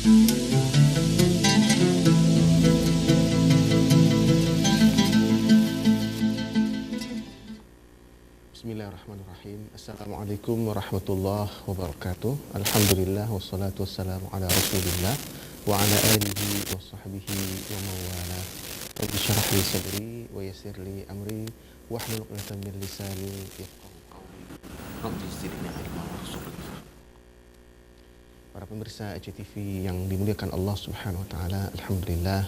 Bismillahirrahmanirrahim. Assalamualaikum warahmatullahi wabarakatuh. Alhamdulillah wassalatu wassalamu ala Rasulillah wa ala alihi wa sahbihi wa mawala. Rabbi syrah li sadri wa yassir li amri wahlul 'uqdatam min lisani yafqahu qawli. Rabbi zidni ilma warzuqni fahma. Para pemirsa ICTV yang dimuliakan Allah Subhanahu wa taala, alhamdulillah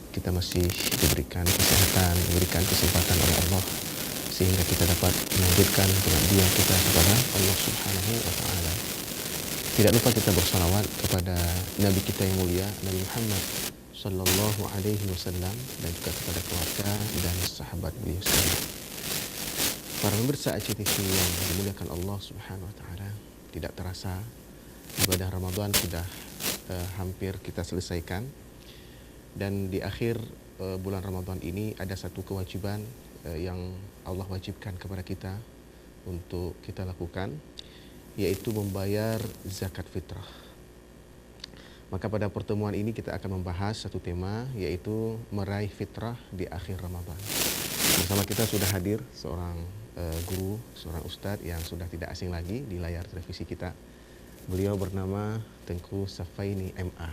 kita masih diberikan kesehatan, diberikan kesempatan oleh Allah sehingga kita dapat melanjutkan pengabdian kita kepada Allah Subhanahu wa taala. Tidak lupa kita bersalawat kepada Nabi kita yang mulia, Nabi Muhammad sallallahu alaihi wasallam, dan juga kepada keluarga dan sahabat beliau sekalian. Para pemirsa ICTV yang dimuliakan Allah Subhanahu wa taala, tidak terasa ibadah Ramadan sudah hampir kita selesaikan, dan di akhir bulan Ramadan ini ada satu kewajiban yang Allah wajibkan kepada kita untuk kita lakukan, yaitu membayar zakat fitrah. Maka pada pertemuan ini kita akan membahas satu tema, yaitu meraih fitrah di akhir Ramadan. Bersama kita sudah hadir seorang guru, seorang ustadz yang sudah tidak asing lagi di layar televisi kita. Beliau bernama Tengku Safaini MA.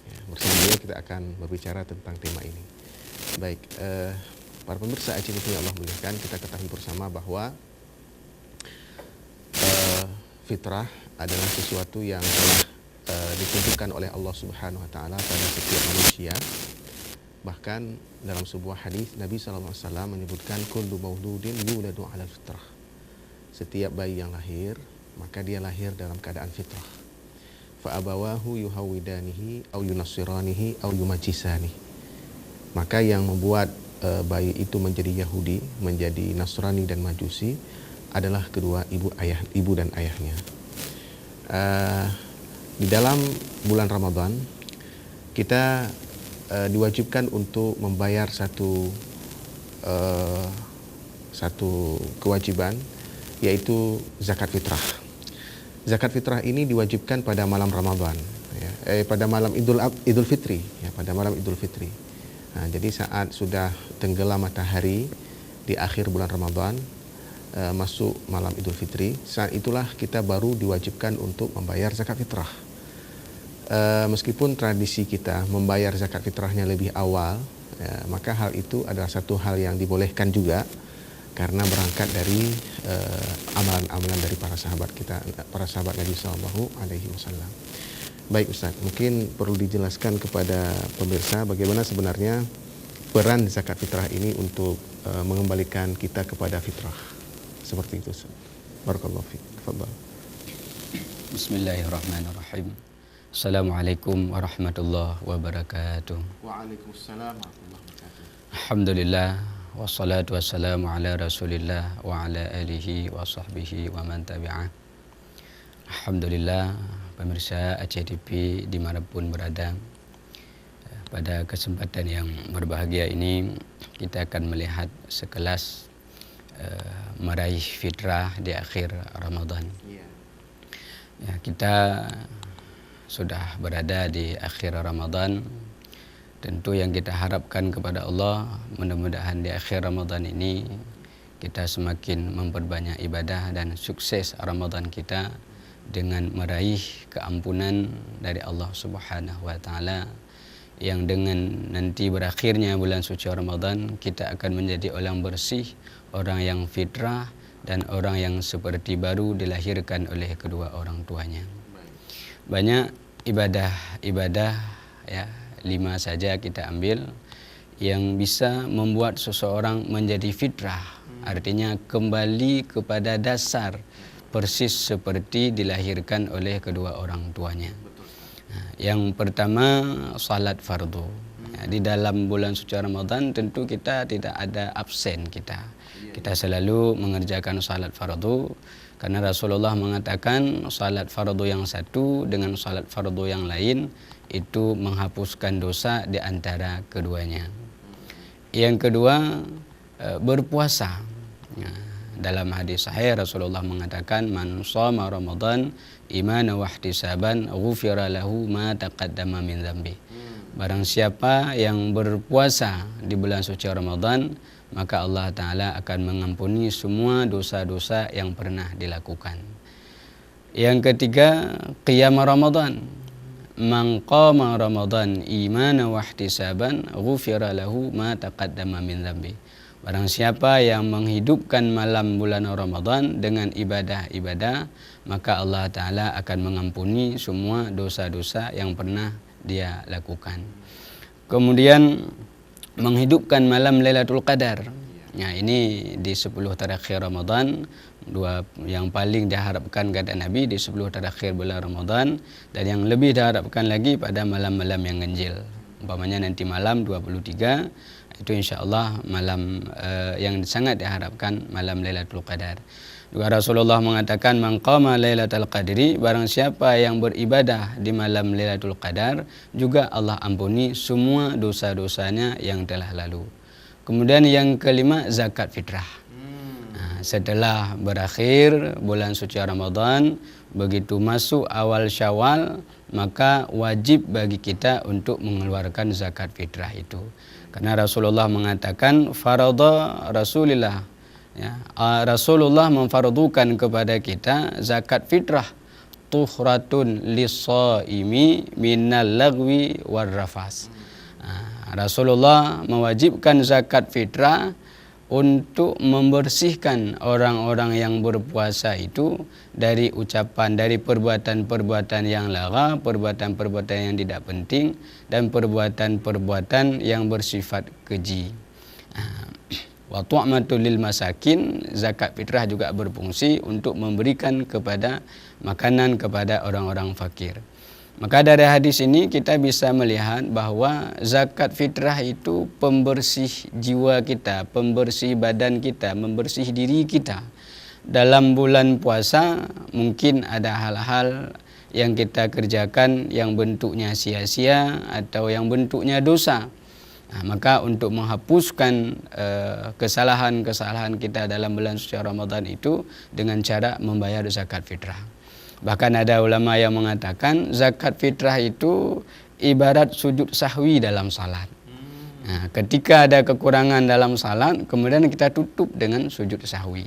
Ya, bersama beliau kita akan berbicara tentang tema ini. Baik, para pemirsa ICTV yang Allah muliakan, kita ketahui bersama bahwa fitrah adalah sesuatu yang telah ditentukan oleh Allah Subhanahu wa taala pada setiap manusia. Bahkan dalam sebuah hadis Nabi SAW menyebutkan kullu mauludin yuladu 'alal fitrah. Setiap bayi yang lahir, maka dia lahir dalam keadaan fitrah. Fa abawahu yuhawidanihi au yunassiranihi au yumajjisanihi. Maka yang membuat bayi itu menjadi Yahudi, menjadi Nasrani dan Majusi adalah kedua ibu dan ayahnya. Di dalam bulan Ramadan kita diwajibkan untuk membayar satu kewajiban, yaitu zakat fitrah. Zakat fitrah ini diwajibkan pada malam Ramadan, ya, pada malam Idul Fitri, ya, pada malam Idul Fitri. Nah, jadi saat sudah tenggelam matahari di akhir bulan Ramadan, masuk malam Idul Fitri, saat itulah kita baru diwajibkan untuk membayar zakat fitrah. Meskipun tradisi kita membayar zakat fitrahnya lebih awal, ya, maka hal itu adalah satu hal yang dibolehkan juga karena berangkat dari amalan-amalan dari para sahabat kita, para sahabat Nabi Sallallahu Alaihi Wasallam. Baik Ustaz, mungkin perlu dijelaskan kepada pemirsa bagaimana sebenarnya peran zakat fitrah ini untuk mengembalikan kita kepada fitrah. Seperti itu Ustaz. Barakallahu fiik. Tafadhal. Bismillahirrahmanirrahim. Assalamualaikum warahmatullahi wabarakatuh. Waalaikumsalam warahmatullahi wabarakatuh. Alhamdulillah wassalatu wassalamu ala Rasulillah wa ala alihi wa sahbihi wa man tabi'ah. Alhamdulillah, pemirsa ICTV dimanapun berada, pada kesempatan yang berbahagia ini kita akan melihat sekelas meraih fitrah di akhir Ramadan. Ya, kita sudah berada di akhir Ramadan. Tentu yang kita harapkan kepada Allah, mudah-mudahan di akhir Ramadan ini kita semakin memperbanyak ibadah dan sukses Ramadan kita dengan meraih keampunan dari Allah Subhanahu wa taala, yang dengan nanti berakhirnya bulan suci Ramadan kita akan menjadi orang bersih, orang yang fitrah, dan orang yang seperti baru dilahirkan oleh kedua orang tuanya. Banyak ibadah ya, 5 saja kita ambil yang bisa membuat seseorang menjadi fitrah, artinya kembali kepada dasar persis seperti dilahirkan oleh kedua orang tuanya. Nah, yang pertama salat fardu. Ya, di dalam bulan suci Ramadan tentu kita tidak ada absen kita. Kita selalu mengerjakan salat fardu karena Rasulullah mengatakan salat fardu yang satu dengan salat fardu yang lain itu menghapuskan dosa di antara keduanya. Yang kedua berpuasa. Ya, Dalam hadis sahih Rasulullah mengatakan, man shoma Ramadan imanan wa ihtisaban ghufira lahu ma taqaddama min dzambi. Barang siapa yang berpuasa di bulan suci Ramadan, maka Allah Ta'ala akan mengampuni semua dosa-dosa yang pernah dilakukan. Yang ketiga, qiyam Ramadan. Man qama Ramadan imanan wa ihtisaban ghufira lahu ma taqaddama min dzambi. Barang siapa yang menghidupkan malam bulan Ramadan dengan ibadah-ibadah, maka Allah Ta'ala akan mengampuni semua dosa-dosa yang pernah dia lakukan. Kemudian menghidupkan malam Lailatul Qadar. Ya, ini di 10 terakhir Ramadan, dua yang paling diharapkan kata Nabi di 10 terakhir bulan Ramadan, dan yang lebih diharapkan lagi pada malam-malam yang ganjil. Umpamanya nanti malam 23, itu insya-Allah malam yang sangat diharapkan malam Lailatul Qadar. Juga Rasulullah mengatakan, man qama Lailatul Qadri, barang siapa yang beribadah di malam Lailatul Qadar, juga Allah ampuni semua dosa-dosanya yang telah lalu. Kemudian yang kelima, zakat fitrah. Setelah berakhir bulan suci Ramadan, begitu masuk awal Syawal, maka wajib bagi kita untuk mengeluarkan zakat fitrah itu. Karena Rasulullah mengatakan, farada Rasulullah, ya, Rasulullah memfardukan kepada kita zakat fitrah, tuhratun lis-shaimi minal lagwi war rafas. Rasulullah mewajibkan zakat fitrah untuk membersihkan orang-orang yang berpuasa itu dari ucapan, dari perbuatan-perbuatan yang lara, perbuatan-perbuatan yang tidak penting, dan perbuatan-perbuatan yang bersifat keji. Wa tu'matul lil masakin, zakat fitrah juga berfungsi untuk memberikan kepada makanan kepada orang-orang fakir. Maka dari hadis ini kita bisa melihat bahwa zakat fitrah itu pembersih jiwa kita, pembersih badan kita, membersih diri kita. Dalam bulan puasa mungkin ada hal-hal yang kita kerjakan yang bentuknya sia-sia atau yang bentuknya dosa. Maka untuk menghapuskan kesalahan-kesalahan kita dalam bulan suci Ramadan itu dengan cara membayar zakat fitrah. Bahkan ada ulama yang mengatakan zakat fitrah itu ibarat sujud sahwi dalam salat. Ketika ada kekurangan dalam salat, kemudian kita tutup dengan sujud sahwi.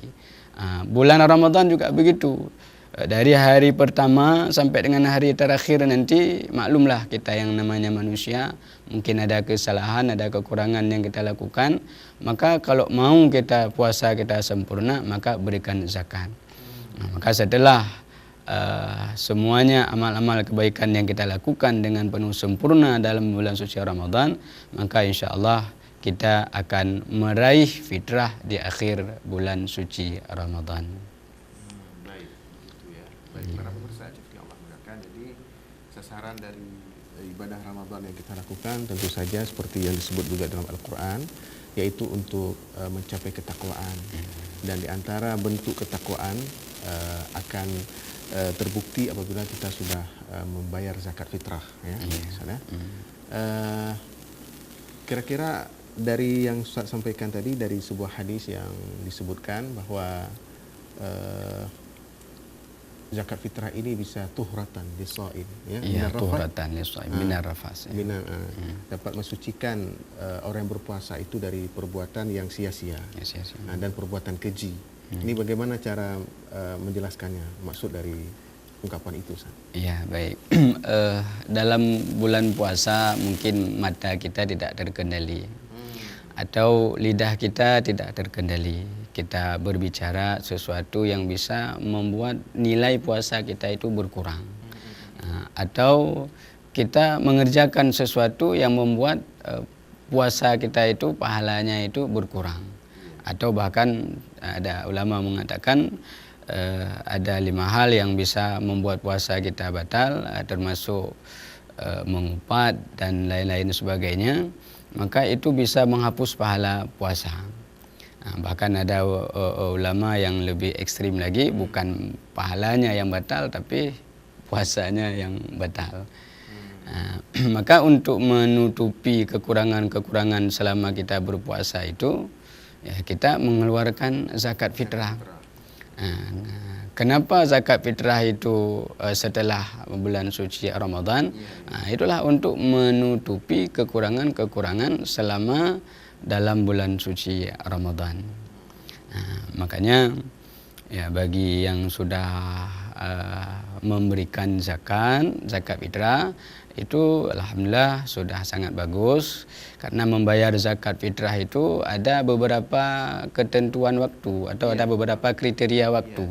Bulan Ramadan juga begitu. Dari hari pertama sampai dengan hari terakhir nanti, maklumlah kita yang namanya manusia, mungkin ada kesalahan, ada kekurangan yang kita lakukan. Maka kalau mau kita puasa kita sempurna, maka berikan zakat. Maka setelah semuanya amal-amal kebaikan yang kita lakukan dengan penuh sempurna dalam bulan suci Ramadan, maka insya-Allah kita akan meraih fitrah di akhir bulan suci Ramadan. Baik, itu ya. Baik, para pemirsa, Allah mudahkan. Jadi sasaran dari ibadah Ramadan yang kita lakukan tentu saja seperti yang disebut juga dalam Al-Quran, yaitu untuk mencapai ketakwaan. Dan di antara bentuk ketakwaan akan terbukti apabila kita sudah membayar zakat fitrah, ya. Misalnya, kira-kira dari yang Ustaz sampaikan tadi, dari sebuah hadis yang disebutkan bahwa zakat fitrah ini bisa tuhratan lis-shaim, ya, Iya, tuhratan lis-shaim minar rafas. Dapat mensucikan orang yang berpuasa itu dari perbuatan yang sia-sia, dan perbuatan keji. Ini bagaimana cara menjelaskannya, maksud dari ungkapan itu, Ustaz? Iya, baik. Dalam bulan puasa mungkin mata kita tidak terkendali, atau lidah kita tidak terkendali. Kita berbicara sesuatu yang bisa membuat nilai puasa kita itu berkurang, atau kita mengerjakan sesuatu yang membuat puasa kita itu pahalanya itu berkurang. Atau bahkan ada ulama mengatakan ada 5 hal yang bisa membuat puasa kita batal, termasuk mengupat dan lain-lain sebagainya. Maka itu bisa menghapus pahala puasa. Bahkan ada ulama yang lebih ekstrim lagi, bukan pahalanya yang batal tapi puasanya yang batal. Maka untuk menutupi kekurangan-kekurangan selama kita berpuasa itu, ya kita mengeluarkan zakat fitrah. Kenapa zakat fitrah itu setelah bulan suci Ramadan? Itulah untuk menutupi kekurangan-kekurangan selama dalam bulan suci Ramadan. Makanya ya bagi yang sudah memberikan zakat fitrah itu alhamdulillah sudah sangat bagus, karena membayar zakat fitrah itu ada beberapa ketentuan waktu atau ada beberapa kriteria waktu.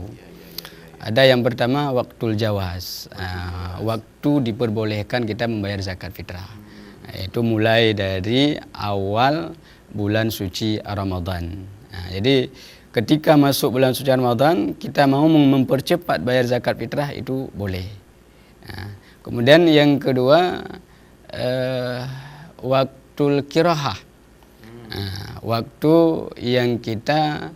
Ada yang pertama waktul jawaz, waktu diperbolehkan kita membayar zakat fitrah. Itu mulai dari awal bulan suci Ramadan. Jadi ketika masuk bulan suci Ramadan kita mau mempercepat bayar zakat fitrah itu boleh. Kemudian yang kedua waktul kirahah, waktu yang kita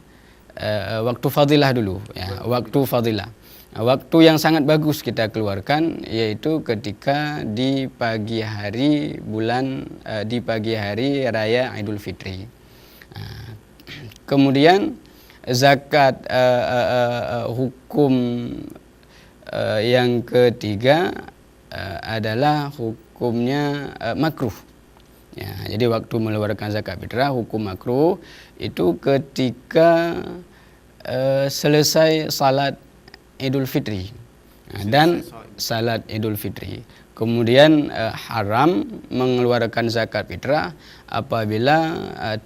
waktu fadilah dulu, ya, waktu fadilah. Waktu yang sangat bagus kita keluarkan yaitu ketika di pagi hari di pagi hari raya Idul Fitri. Kemudian zakat hukum yang ketiga adalah hukumnya makruh. Ya, jadi waktu mengeluarkan zakat fitrah hukum makruh itu ketika selesai salat Idul Fitri dan salat Idul Fitri. Kemudian haram mengeluarkan zakat fitrah apabila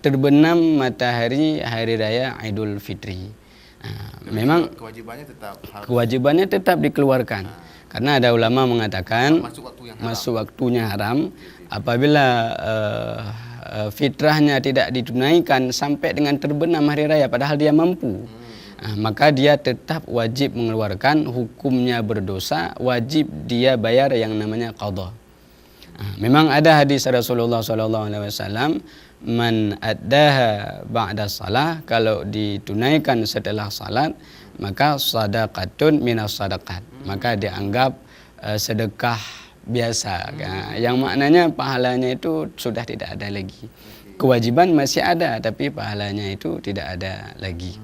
terbenam matahari hari raya Idul Fitri. Memang kewajibannya tetap dikeluarkan. Karena ada ulama mengatakan masuk waktunya haram apabila fitrahnya tidak ditunaikan sampai dengan terbenam hari raya padahal dia mampu. Maka dia tetap wajib mengeluarkan, hukumnya berdosa, wajib dia bayar yang namanya qadha. Memang ada hadis Rasulullah SAW, man addaha ba'da salah, kalau ditunaikan setelah salat maka sadaqatun minas sadaqat, maka dianggap sedekah biasa, yang maknanya pahalanya itu sudah tidak ada lagi. Kewajiban masih ada tapi pahalanya itu tidak ada lagi.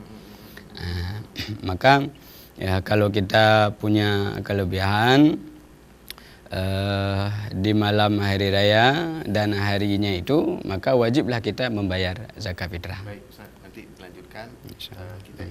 Maka ya kalau kita punya kelebihan di malam hari raya dan harinya itu, maka wajiblah kita membayar zakat fitrah. Baik Ustaz, nanti dilanjutkan kita